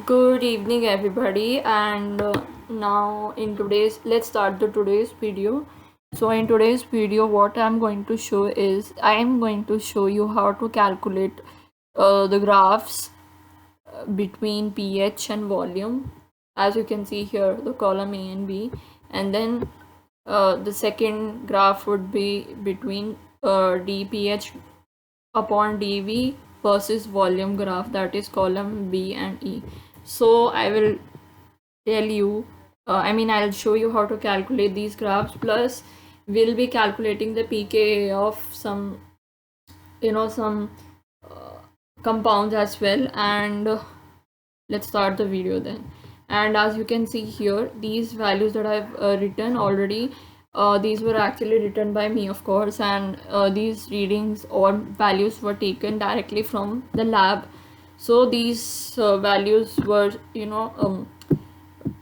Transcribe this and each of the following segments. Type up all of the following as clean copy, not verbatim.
Good evening, everybody, and now in today's let's start the today's video. So in today's video, what I'm going to show is I am going to show you how to calculate the graphs between pH and volume. As you can see here, the column A and B, and then the second graph would be between dpH upon dV versus volume graph, that is column B and E. So I will tell you, I'll show you how to calculate these graphs, plus we'll be calculating the pKa of some compounds as well. And let's start the video then. And as you can see here, these values that I've written already, these were actually written by me, of course, and these readings or values were taken directly from the lab. So these values were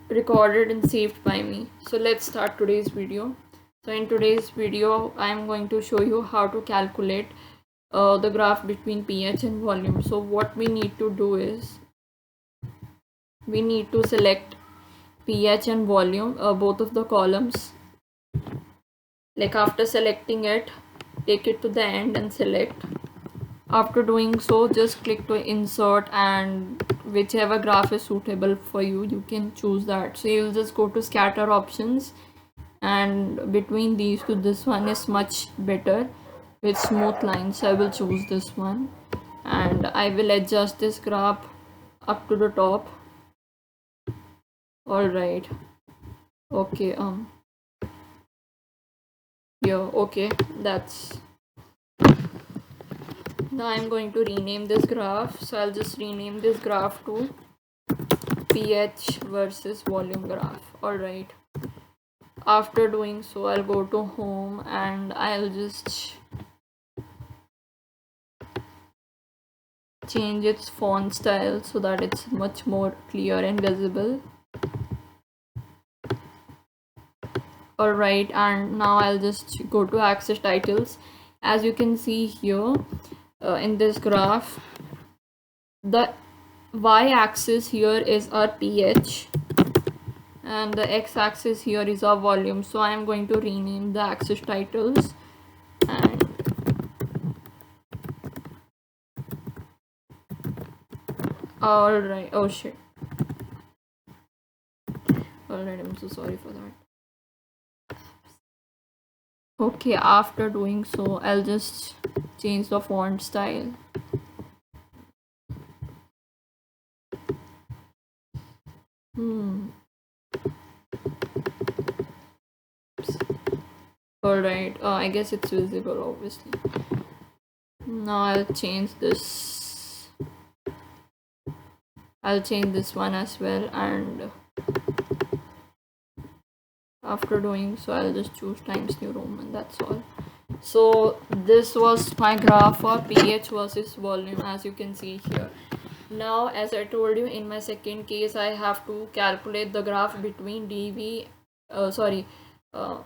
recorded and saved by me. So let's start today's video. So in today's video, I am going to show you how to calculate the graph between pH and volume. So what we need to do is we need to select pH and volume, both of the columns. Like after selecting it, take it to the end and select. After doing so, just click to insert, and whichever graph is suitable for you, you can choose that. So you'll just go to scatter options, and between these two, this one is much better with smooth lines, so I will choose this one, and I will adjust this graph up to the top. All right, okay, yeah, okay, that's. Now I'm going to rename this graph, so I'll just rename this graph to pH versus volume graph. All right, after doing so, I'll go to home and I'll just change its font style so that it's much more clear and visible. All right, and now I'll just go to access titles. As you can see here, in this graph, the y-axis here is our pH and the x-axis here is our volume. So I am going to rename the access titles, and all right, oh shit, all right, I'm so sorry for that. Okay, after doing so, I'll just change the font style. Alright, I guess it's visible, obviously. Now I'll change this. I'll change this one as well, and after doing so, I'll just choose Times New Roman, that's all. So this was my graph for pH versus volume, as you can see here. Now, as I told you, in my second case, I have to calculate the graph between dV.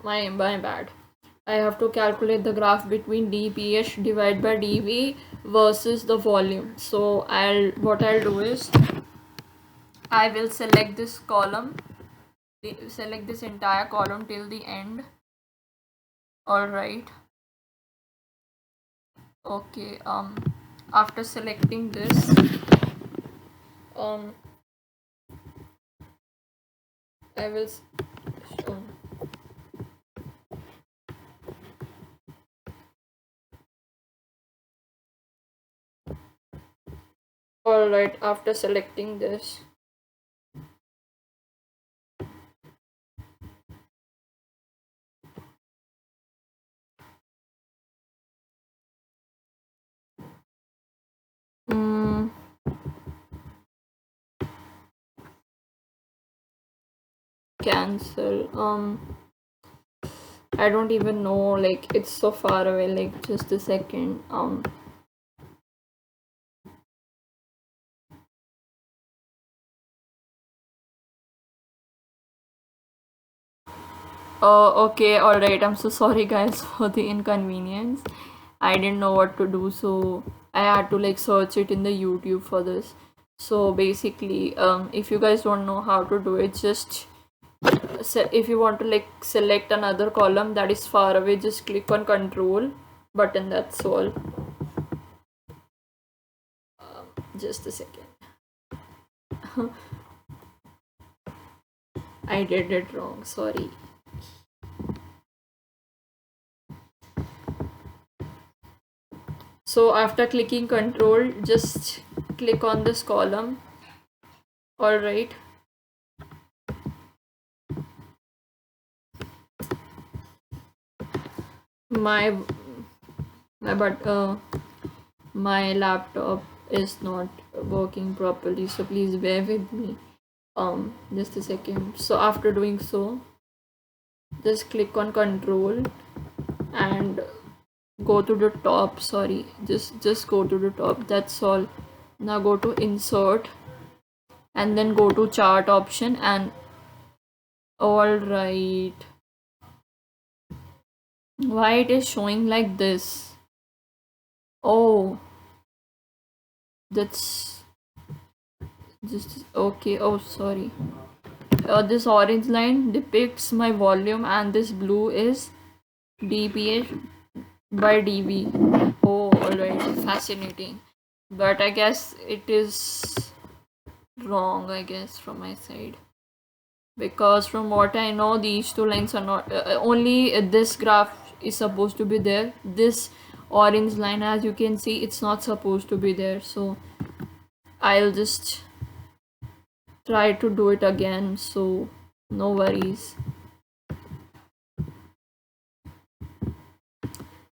My bad. I have to calculate the graph between dpH divided by dV versus the volume. So what I'll do is I will select this column, select this entire column till the end. All right. Okay. After selecting this, I will. All right. After selecting this. Cancel. I don't even know, like it's so far away, like just a second. Oh, okay, all right, I'm so sorry guys for the inconvenience. I didn't know what to do, so I had to like search it in the YouTube for this. So basically, if you guys don't know how to do it, just if you want to like select another column that is far away, just click on control button, that's all. Just a second. I did it wrong, sorry. So after clicking control, just click on this column. All right, my my laptop is not working properly, so please bear with me. Just a second. So after doing so, just click on control and go to the top. Sorry, just go to the top, that's all. Now go to insert and then go to chart option. And all right, why it is showing like this? Oh, that's just okay. Oh, sorry. This orange line depicts my volume and this blue is dph by dv. Oh, alright, fascinating. But I guess it is wrong, I guess, from my side, because from what I know, these two lines are not only this graph is supposed to be there. This orange line, as you can see, it's not supposed to be there. So I'll just try to do it again, so no worries.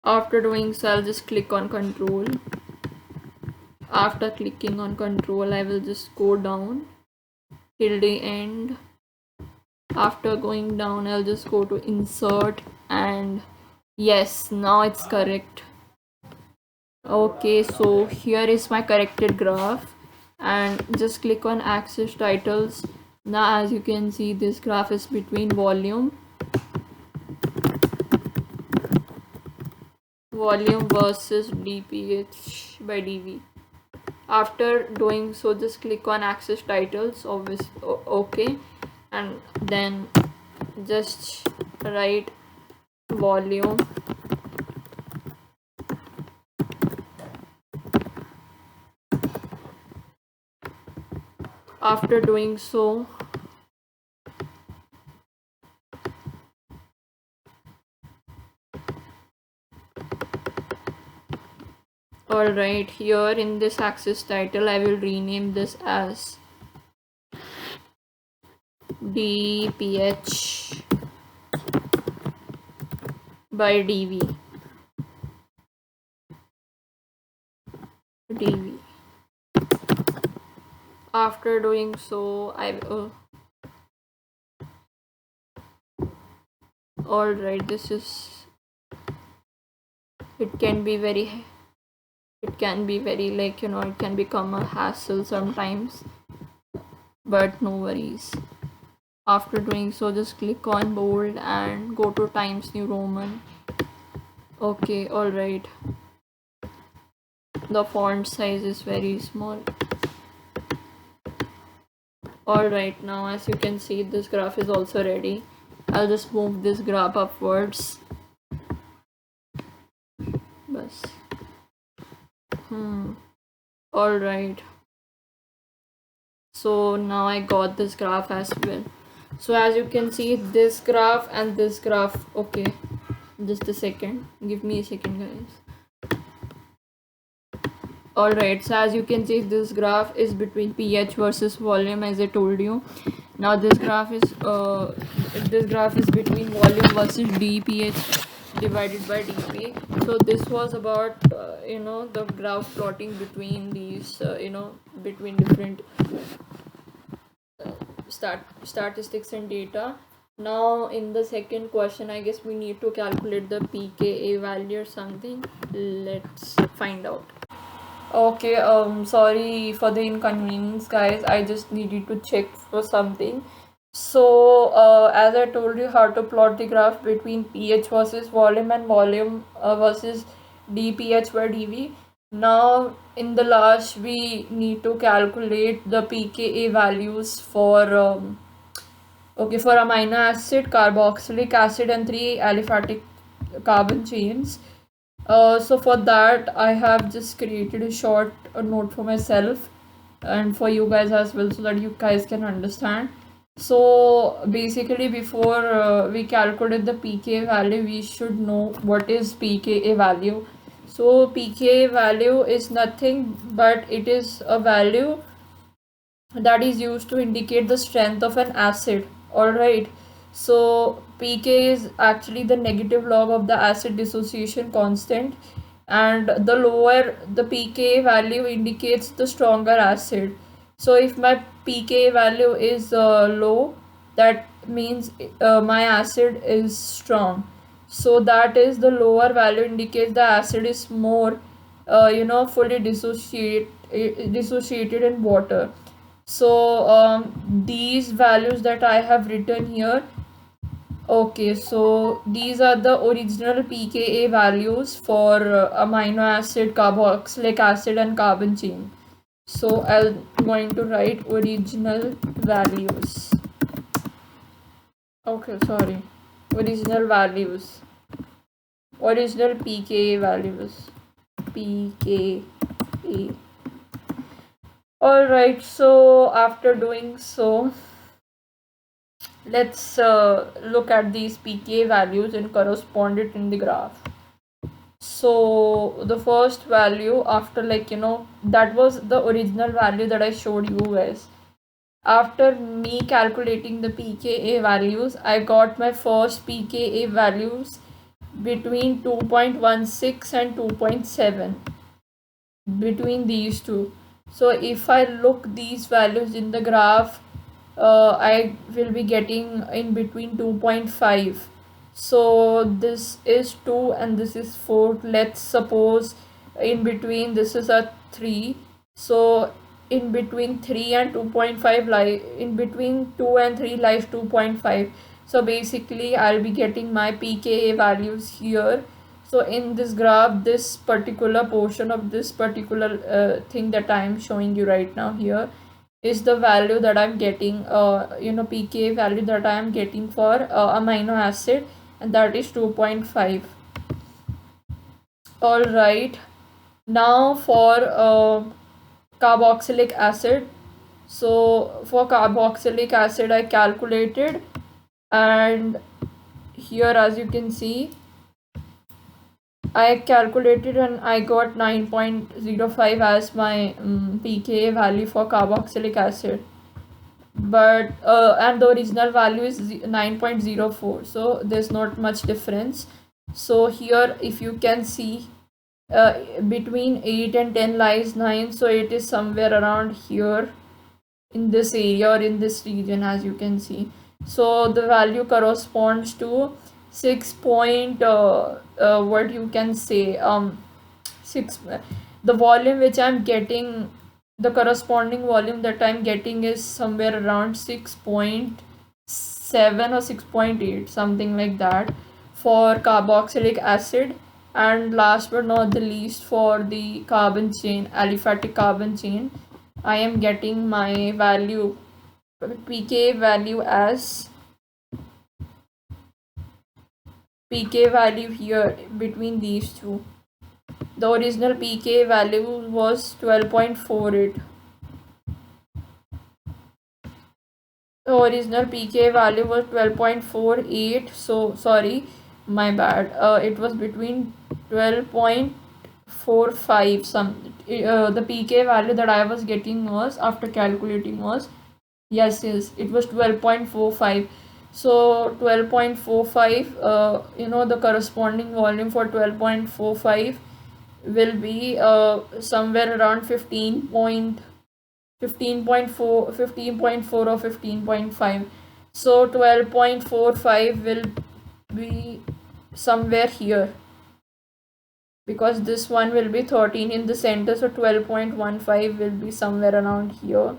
After doing so, I'll just click on control. After clicking on control, I will just go down till the end. After going down, I'll just go to insert, and yes, now it's correct. Okay, so here is my corrected graph, and just click on axis titles. Now as you can see, this graph is between volume versus dph by dv. After doing so, just click on axis titles, okay, and then just write volume after doing so. Alright, here in this axis title, I will rename this as dph by dv. After doing so, I will. Alright, this is. It can be very like, it can become a hassle sometimes, but no worries. After doing so, just click on bold and go to Times New Roman. Okay, alright. The font size is very small. Alright, now as you can see, this graph is also ready. I'll just move this graph upwards. Bas. Alright. So now I got this graph as well. So as you can see, this graph and this graph. Okay, just a second. Give me a second, guys. Alright, so as you can see, this graph is between pH versus volume, as I told you. Now this graph is between volume versus dpH divided by dp. So this was about the graph plotting between these between different statistics and data. Now in the second question, I guess we need to calculate the pKa value or something. Let's find out. Okay, sorry for the inconvenience, guys. I just needed to check for something. So as I told you how to plot the graph between pH versus volume and volume versus dpH by dv. Now in the last we need to calculate the pKa values for for amino acid, carboxylic acid, and three aliphatic carbon chains. So for that I have just created a short note for myself and for you guys as well, so that you guys can understand. So basically before we calculate the pKa value, we should know what is pKa value. So pKa value is nothing but it is a value that is used to indicate the strength of an acid. Alright, so pK is actually the negative log of the acid dissociation constant, and the lower the pK value indicates the stronger acid. So if my pK value is low, that means my acid is strong. So that is the lower value indicates the acid is more fully dissociated in water. So these values that I have written here, okay, so these are the original pKa values for amino acid, carboxylic acid, and carbon chain. So I'm going to write original values. Okay, sorry, original values, original pKa values, pKa. Alright, so after doing so, let's look at these pKa values and correspond it in the graph. So the first value after, that was the original value that I showed you guys. After me calculating the pKa values, I got my first pKa values between 2.16 and 2.7, between these two. So if I look these values in the graph, I will be getting in between 2.5. So this is 2 and this is 4. Let's suppose in between this is a 3. So in between 3 and 2.5 lie, in between 2 and 3 lies 2.5. So basically I'll be getting my pKa values here. So in this graph, this particular portion of this particular thing that I am showing you right now here is the value that I'm getting, pKa value that I am getting for amino acid, and that is 2.5. All right, now for carboxylic acid. So for carboxylic acid I calculated, and here as you can see I calculated and I got 9.05 as my pKa value for carboxylic acid, but and the original value is 9.04, so there's not much difference. So here if you can see, between 8 and 10 lies 9, so it is somewhere around here in this area or in this region, as you can see. So the value corresponds to 6 point what you can say 6, the volume which I'm getting, the corresponding volume that I'm getting is somewhere around 6.7 or 6.8, something like that, for carboxylic acid. And last but not the least, for the carbon chain, aliphatic carbon chain, I am getting my value, pK value, as pK value here between these two. The original pK value was 12.48. The original pK value was 12.48. So sorry, my bad. It was between 12.45. The pK value that I was getting was, after calculating, was, yes, it was 12.45. So 12.45, the corresponding volume for 12.45 will be somewhere around 15.4 or 15.5. So 12.45 will be somewhere here, because this one will be 13 in the center, so 12.15 will be somewhere around here.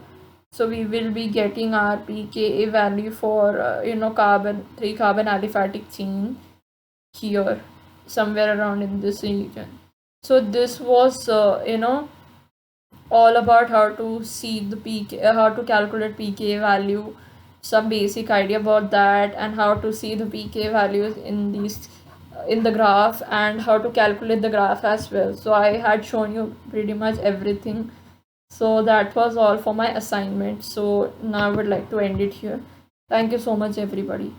So we will be getting our pKa value for carbon 3 carbon aliphatic chain here, somewhere around in this region. So this was all about how to see the pk, how to calculate pk value, some basic idea about that, and how to see the pk values in these in the graph, and how to calculate the graph as well. So I had shown you pretty much everything. So that was all for my assignment. So now I would like to end it here. Thank you so much, everybody.